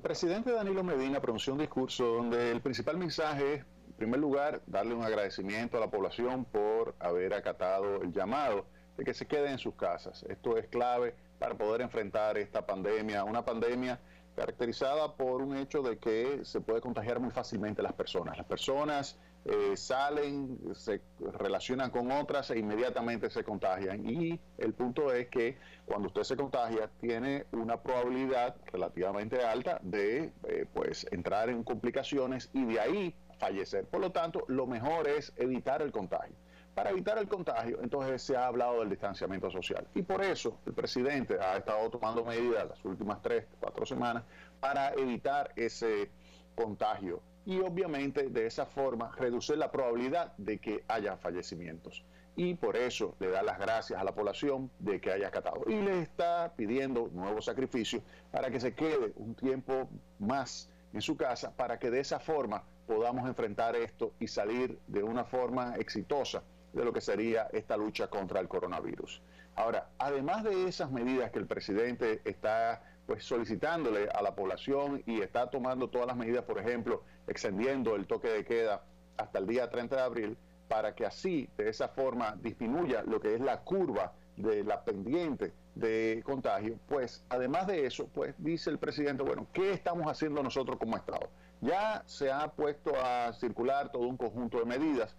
El presidente Danilo Medina pronunció un discurso donde el principal mensaje es, en primer lugar, darle un agradecimiento a la población por haber acatado el llamado de que se queden en sus casas. Esto es clave para poder enfrentar esta pandemia, una pandemia caracterizada por un hecho de que se puede contagiar muy fácilmente a las personas. Las personas salen, se relacionan con otras e inmediatamente se contagian. Y el punto es que cuando usted se contagia tiene una probabilidad relativamente alta de pues entrar en complicaciones y de ahí fallecer. Por lo tanto, lo mejor es evitar el contagio. Para evitar el contagio, entonces se ha hablado del distanciamiento social. Y por eso el presidente ha estado tomando medidas las últimas 3, 4 semanas para evitar ese contagio. Y obviamente de esa forma reducir la probabilidad de que haya fallecimientos. Y por eso le da las gracias a la población de que haya acatado. Y le está pidiendo nuevos sacrificios para que se quede un tiempo más en su casa, para que de esa forma podamos enfrentar esto y salir de una forma exitosa de lo que sería esta lucha contra el coronavirus. Ahora, además de esas medidas que el presidente está pues solicitándole a la población y está tomando todas las medidas, por ejemplo, extendiendo el toque de queda hasta el día 30 de abril, para que así, de esa forma, disminuya lo que es la curva de la pendiente de contagio, pues además de eso, pues dice el presidente, bueno, ¿qué estamos haciendo nosotros como Estado? Ya se ha puesto a circular todo un conjunto de medidas,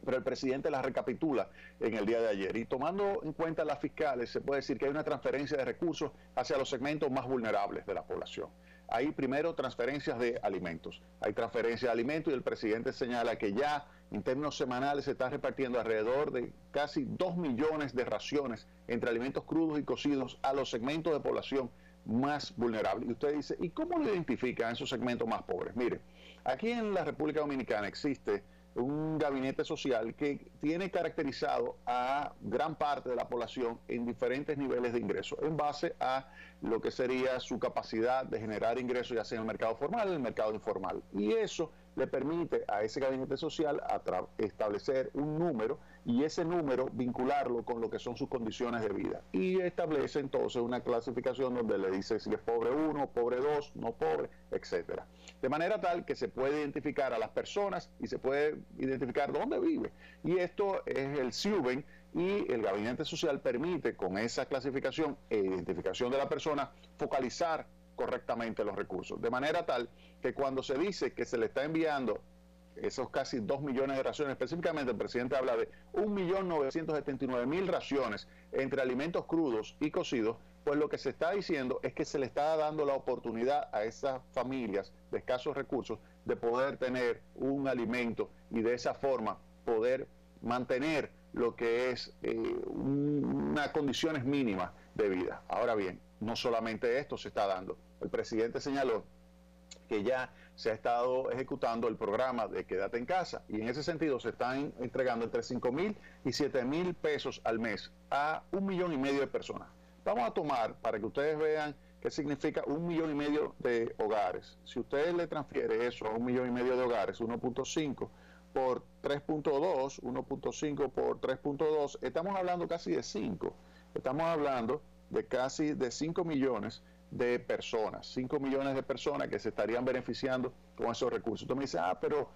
pero el presidente las recapitula en el día de ayer. Y tomando en cuenta las fiscales, se puede decir que hay una transferencia de recursos hacia los segmentos más vulnerables de la población. Hay primero transferencias de alimentos. Hay transferencias de alimentos y el presidente señala que ya en términos semanales se está repartiendo alrededor de casi 2 millones de raciones entre alimentos crudos y cocidos a los segmentos de población más vulnerables. Y usted dice, ¿y cómo lo identifican esos segmentos más pobres? Mire, aquí en la República Dominicana existe un gabinete social que tiene caracterizado a gran parte de la población en diferentes niveles de ingresos, en base a lo que sería su capacidad de generar ingresos, ya sea en el mercado formal o en el mercado informal. Y eso le permite a ese gabinete social establecer un número y ese número vincularlo con lo que son sus condiciones de vida. Y establece entonces una clasificación donde le dice si es pobre 1, pobre 2, no pobre, etcétera. De manera tal que se puede identificar a las personas y se puede identificar dónde vive. Y esto es el SIUBEN, y el Gabinete Social permite con esa clasificación e identificación de la persona focalizar correctamente los recursos. De manera tal que cuando se dice que se le está enviando esos casi 2 millones de raciones, específicamente el presidente habla de 1.979.000 raciones entre alimentos crudos y cocidos, pues lo que se está diciendo es que se le está dando la oportunidad a esas familias de escasos recursos de poder tener un alimento y de esa forma poder mantener lo que es unas condiciones mínimas de vida. Ahora bien, no solamente esto se está dando. El presidente señaló que ya se ha estado ejecutando el programa de Quédate en Casa, y en ese sentido se están entregando entre 5.000 y 7.000 pesos al mes a 1,5 millones de personas. Vamos a tomar, para que ustedes vean qué significa 1,5 millones de hogares. Si usted le transfiere eso a 1,5 millones de hogares, 1.5 por 3.2, 1.5 por 3.2, estamos hablando casi de 5. Estamos hablando de casi de 5 millones de personas, 5 millones de personas que se estarían beneficiando con esos recursos. Usted me dice, pero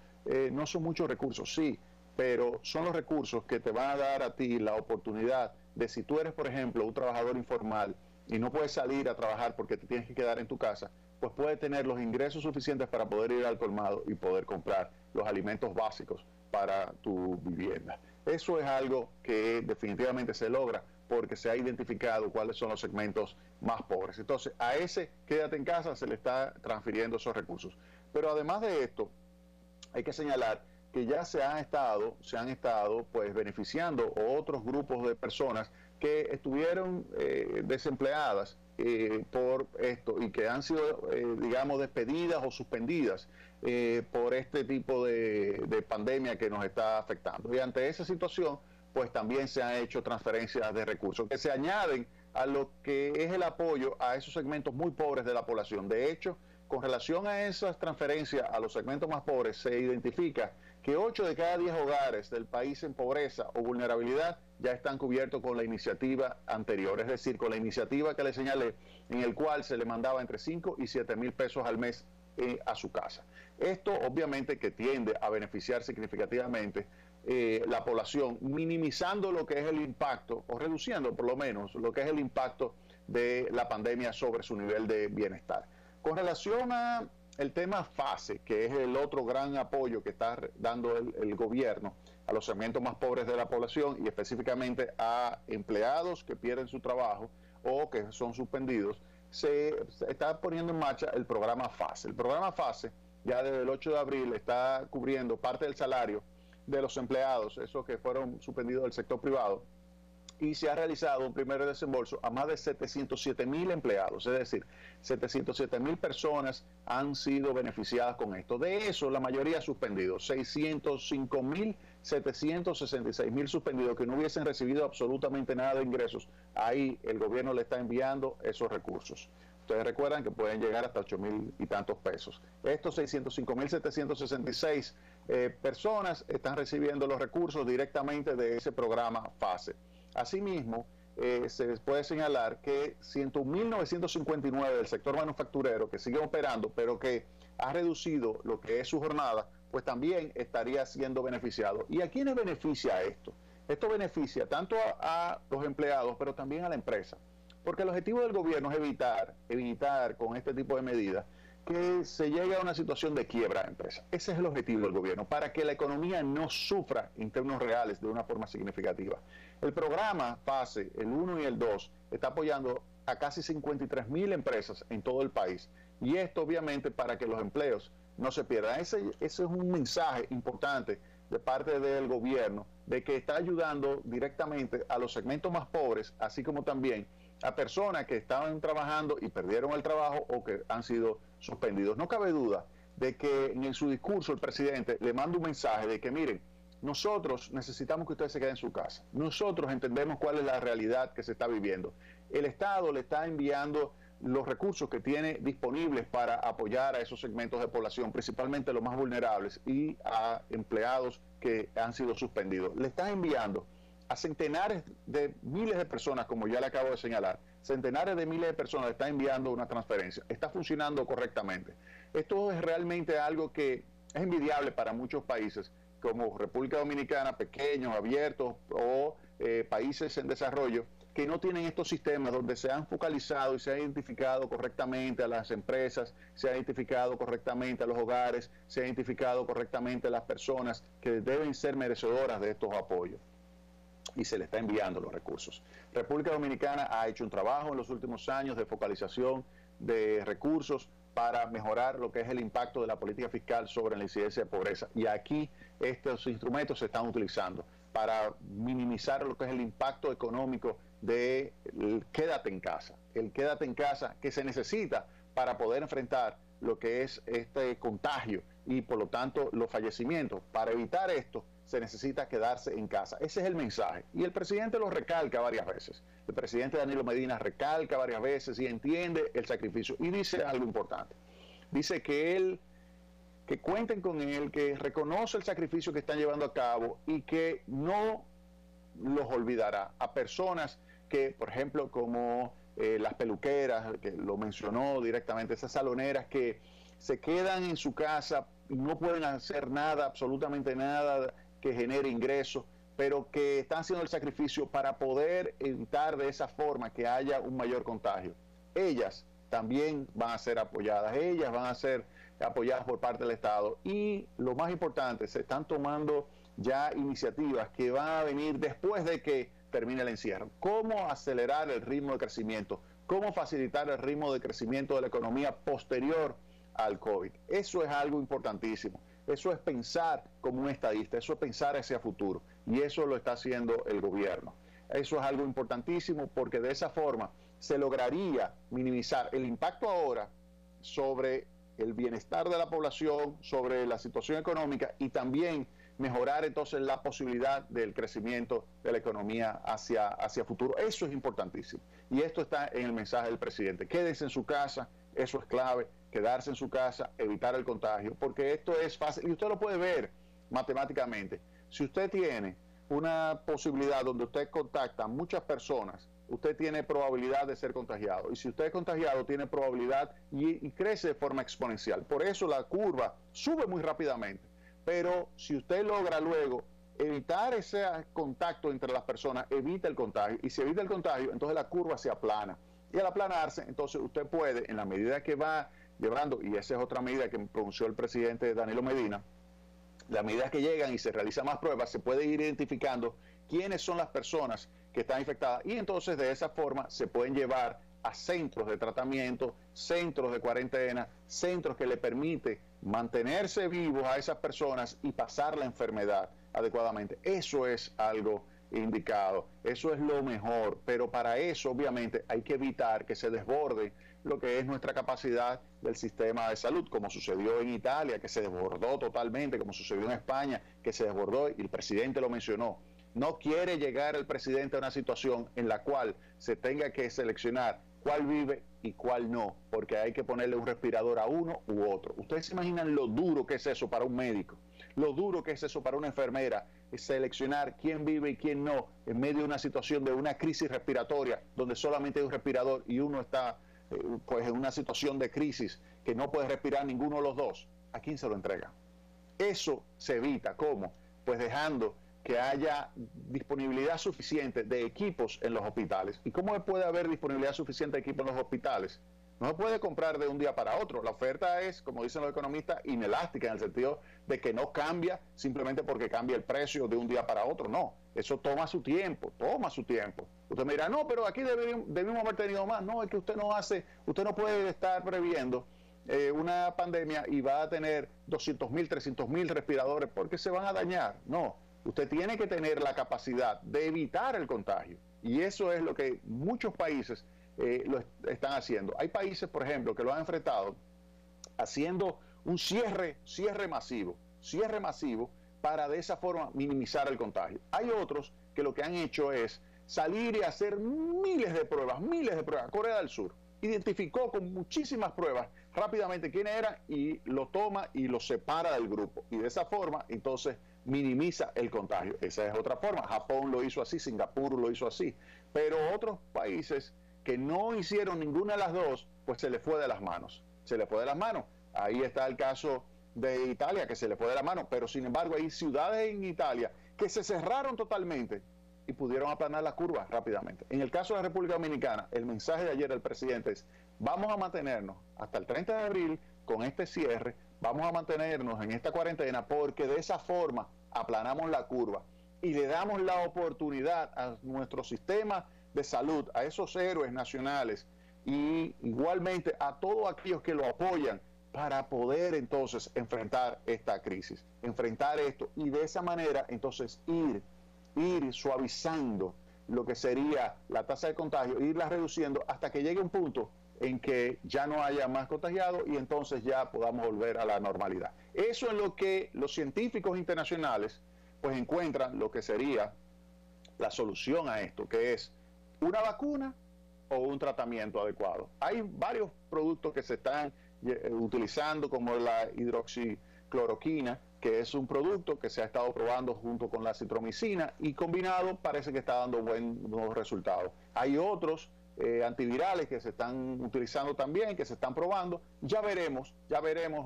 no son muchos recursos. Sí, pero son los recursos que te van a dar a ti la oportunidad de, si tú eres, por ejemplo, un trabajador informal y no puedes salir a trabajar porque te tienes que quedar en tu casa, pues puedes tener los ingresos suficientes para poder ir al colmado y poder comprar los alimentos básicos para tu vivienda. Eso es algo que definitivamente se logra porque se ha identificado cuáles son los segmentos más pobres. Entonces, a ese Quédate en Casa se le está transfiriendo esos recursos. Pero además de esto, hay que señalar que ya se han estado pues beneficiando otros grupos de personas que estuvieron desempleadas por esto y que han sido, digamos, despedidas o suspendidas por este tipo de pandemia que nos está afectando. Y ante esa situación, pues también se han hecho transferencias de recursos que se añaden a lo que es el apoyo a esos segmentos muy pobres de la población. De hecho, con relación a esas transferencias a los segmentos más pobres, se identifica que 8 de cada 10 hogares del país en pobreza o vulnerabilidad ya están cubiertos con la iniciativa anterior, es decir, con la iniciativa que le señalé, en el cual se le mandaba entre 5 y 7 mil pesos al mes a su casa. Esto obviamente que tiende a beneficiar significativamente la población, minimizando lo que es el impacto, o reduciendo por lo menos lo que es el impacto de la pandemia sobre su nivel de bienestar. Con relación a el tema FASE, que es el otro gran apoyo que está dando el gobierno a los segmentos más pobres de la población y específicamente a empleados que pierden su trabajo o que son suspendidos, se está poniendo en marcha el programa FASE. El programa FASE ya desde el 8 de abril está cubriendo parte del salario de los empleados, esos que fueron suspendidos del sector privado, y se ha realizado un primer desembolso a más de 707,000 empleados, es decir, 707,000 personas han sido beneficiadas con esto. De eso, la mayoría suspendidos, 605,766,000 suspendidos que no hubiesen recibido absolutamente nada de ingresos. Ahí el gobierno le está enviando esos recursos. Ustedes recuerdan que pueden llegar hasta 8,000 y tantos pesos. Estos 605,766 personas están recibiendo los recursos directamente de ese programa FASE. Asimismo, se puede señalar que 101,959 del sector manufacturero que sigue operando, pero que ha reducido lo que es su jornada, pues también estaría siendo beneficiado. ¿Y a quiénes beneficia esto? Esto beneficia tanto a los empleados, pero también a la empresa. Porque el objetivo del gobierno es evitar con este tipo de medidas que se llegue a una situación de quiebra de empresa. Ese es el objetivo del gobierno, para que la economía no sufra en términos reales de una forma significativa. El programa FASE, el 1 y el 2, está apoyando a casi 53,000 empresas en todo el país. Y esto obviamente para que los empleos no se pierdan. Ese es un mensaje importante de parte del gobierno, de que está ayudando directamente a los segmentos más pobres, así como también a personas que estaban trabajando y perdieron el trabajo o que han sido suspendidos. No cabe duda de que en su discurso el presidente le manda un mensaje de que miren, nosotros necesitamos que ustedes se queden en su casa. Nosotros entendemos cuál es la realidad que se está viviendo. El Estado le está enviando los recursos que tiene disponibles para apoyar a esos segmentos de población, principalmente los más vulnerables y a empleados que han sido suspendidos. Le está enviando a centenares de miles de personas, como ya le acabo de señalar, centenares de miles de personas le está enviando una transferencia. Está funcionando correctamente. Esto es realmente algo que es envidiable para muchos países, como República Dominicana, pequeños, abiertos, o países en desarrollo, que no tienen estos sistemas donde se han focalizado y se ha identificado correctamente a las empresas, se ha identificado correctamente a los hogares, se ha identificado correctamente a las personas que deben ser merecedoras de estos apoyos. Y se le está enviando los recursos. República Dominicana ha hecho un trabajo en los últimos años de focalización de recursos para mejorar lo que es el impacto de la política fiscal sobre la incidencia de pobreza. Y aquí estos instrumentos se están utilizando para minimizar lo que es el impacto económico de quédate en casa. El quédate en casa que se necesita para poder enfrentar lo que es este contagio y por lo tanto los fallecimientos. Para evitar esto se necesita quedarse en casa. Ese es el mensaje. Y el presidente lo recalca varias veces. El presidente Danilo Medina recalca varias veces y entiende el sacrificio. Y dice algo importante. Dice que cuenten con él, que reconoce el sacrificio que están llevando a cabo y que no los olvidará a personas que, por ejemplo, como las peluqueras, que lo mencionó directamente, esas saloneras que se quedan en su casa y no pueden hacer nada, absolutamente nada que genere ingresos, pero que están haciendo el sacrificio para poder evitar de esa forma que haya un mayor contagio. Ellas también van a ser apoyadas, ellas van a ser apoyadas por parte del Estado y lo más importante, se están tomando ya iniciativas que van a venir después de que termine el encierro. ¿Cómo acelerar el ritmo de crecimiento? ¿Cómo facilitar el ritmo de crecimiento de la economía posterior al COVID? Eso es algo importantísimo. Eso es pensar como un estadista, eso es pensar hacia futuro. Y eso lo está haciendo el gobierno. Eso es algo importantísimo porque de esa forma se lograría minimizar el impacto ahora sobre el bienestar de la población, sobre la situación económica y también mejorar entonces la posibilidad del crecimiento de la economía hacia futuro. Eso es importantísimo. Y esto está en el mensaje del presidente. Quédense en su casa, eso es clave, quedarse en su casa, evitar el contagio, porque esto es fácil. Y usted lo puede ver matemáticamente, si usted tiene una posibilidad donde usted contacta a muchas personas, usted tiene probabilidad de ser contagiado. Y si usted es contagiado, tiene probabilidad y crece de forma exponencial. Por eso la curva sube muy rápidamente. Pero si usted logra luego evitar ese contacto entre las personas, evita el contagio. Y si evita el contagio, entonces la curva se aplana. Y al aplanarse, entonces usted puede, en la medida que va llevando, y esa es otra medida que pronunció el presidente Danilo Medina, las medidas que llegan y se realizan más pruebas, se puede ir identificando quiénes son las personas que están infectadas y entonces de esa forma se pueden llevar a centros de tratamiento, centros de cuarentena, centros que le permite mantenerse vivos a esas personas y pasar la enfermedad adecuadamente. Eso es algo indicado, eso es lo mejor, pero para eso obviamente hay que evitar que se desborde lo que es nuestra capacidad del sistema de salud, como sucedió en Italia, que se desbordó totalmente, como sucedió en España, que se desbordó, y el presidente lo mencionó. No quiere llegar el presidente a una situación en la cual se tenga que seleccionar cuál vive y cuál no, porque hay que ponerle un respirador a uno u otro. Ustedes se imaginan lo duro que es eso para un médico, lo duro que es eso para una enfermera, es seleccionar quién vive y quién no, en medio de una situación de una crisis respiratoria, donde solamente hay un respirador y uno está pues en una situación de crisis que no puede respirar ninguno de los dos. ¿A quién se lo entrega? Eso se evita. ¿Cómo? Pues dejando que haya disponibilidad suficiente de equipos en los hospitales. ¿Y cómo puede haber disponibilidad suficiente de equipos en los hospitales? No se puede comprar de un día para otro. La oferta es, como dicen los economistas, inelástica, en el sentido de que no cambia simplemente porque cambia el precio de un día para otro. No, eso toma su tiempo, toma su tiempo. Usted me dirá, no, pero aquí debimos haber tenido más. No, es que usted no puede estar previendo una pandemia y va a tener 200.000, 300.000 respiradores porque se van a dañar. No, usted tiene que tener la capacidad de evitar el contagio. Y eso es lo que muchos países lo están haciendo. Hay países, por ejemplo, que lo han enfrentado haciendo un cierre masivo para de esa forma minimizar el contagio. Hay otros que lo que han hecho es salir y hacer miles de pruebas. Corea del Sur identificó con muchísimas pruebas rápidamente quién era y lo toma y lo separa del grupo. Y de esa forma, entonces, minimiza el contagio. Esa es otra forma. Japón lo hizo así, Singapur lo hizo así. Pero otros países que no hicieron ninguna de las dos, pues se les fue de las manos. Se les fue de las manos. Ahí está el caso de Italia, que se le fue de la mano. Pero sin embargo, hay ciudades en Italia que se cerraron totalmente y pudieron aplanar la curva rápidamente. En el caso de la República Dominicana, el mensaje de ayer del presidente es: vamos a mantenernos hasta el 30 de abril con este cierre, vamos a mantenernos en esta cuarentena, porque de esa forma aplanamos la curva y le damos la oportunidad a nuestro sistema de salud, a esos héroes nacionales y igualmente a todos aquellos que lo apoyan para poder entonces enfrentar esta crisis, enfrentar esto y de esa manera entonces ir suavizando lo que sería la tasa de contagio, irla reduciendo hasta que llegue un punto en que ya no haya más contagiados y entonces ya podamos volver a la normalidad. Eso es lo que los científicos internacionales pues encuentran lo que sería la solución a esto, que es una vacuna o un tratamiento adecuado. Hay varios productos que se están utilizando, como la hidroxicloroquina, que es un producto que se ha estado probando junto con la citromicina y combinado parece que está dando buenos resultados. Hay otros antivirales que se están utilizando también, que se están probando. Ya veremos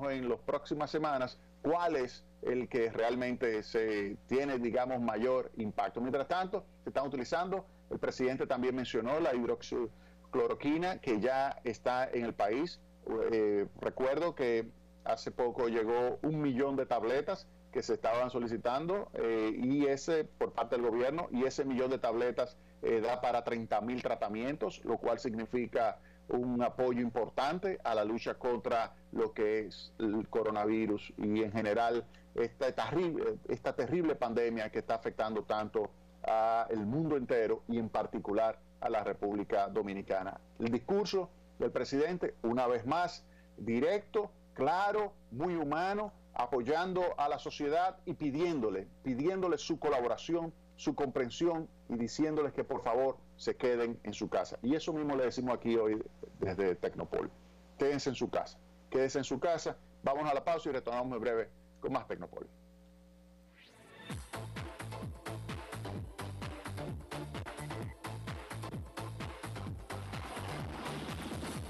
en las próximas semanas cuál es el que realmente se tiene, digamos, mayor impacto. Mientras tanto, se están utilizando, el presidente también mencionó la hidroxicloroquina, que ya está en el país. Recuerdo que hace poco llegó 1 millón de tabletas que se estaban solicitando y ese por parte del gobierno, y ese 1 millón de tabletas da para 30.000 tratamientos, lo cual significa un apoyo importante a la lucha contra lo que es el coronavirus y en general esta terrible pandemia que está afectando tanto al mundo entero y en particular a la República Dominicana. El discurso del presidente, una vez más, directo, claro, muy humano, apoyando a la sociedad y pidiéndole su colaboración, su comprensión y diciéndoles que por favor se queden en su casa. Y eso mismo le decimos aquí hoy desde Tecnopol. Quédense en su casa, vamos a la pausa y retornamos en breve con más Tecnopol.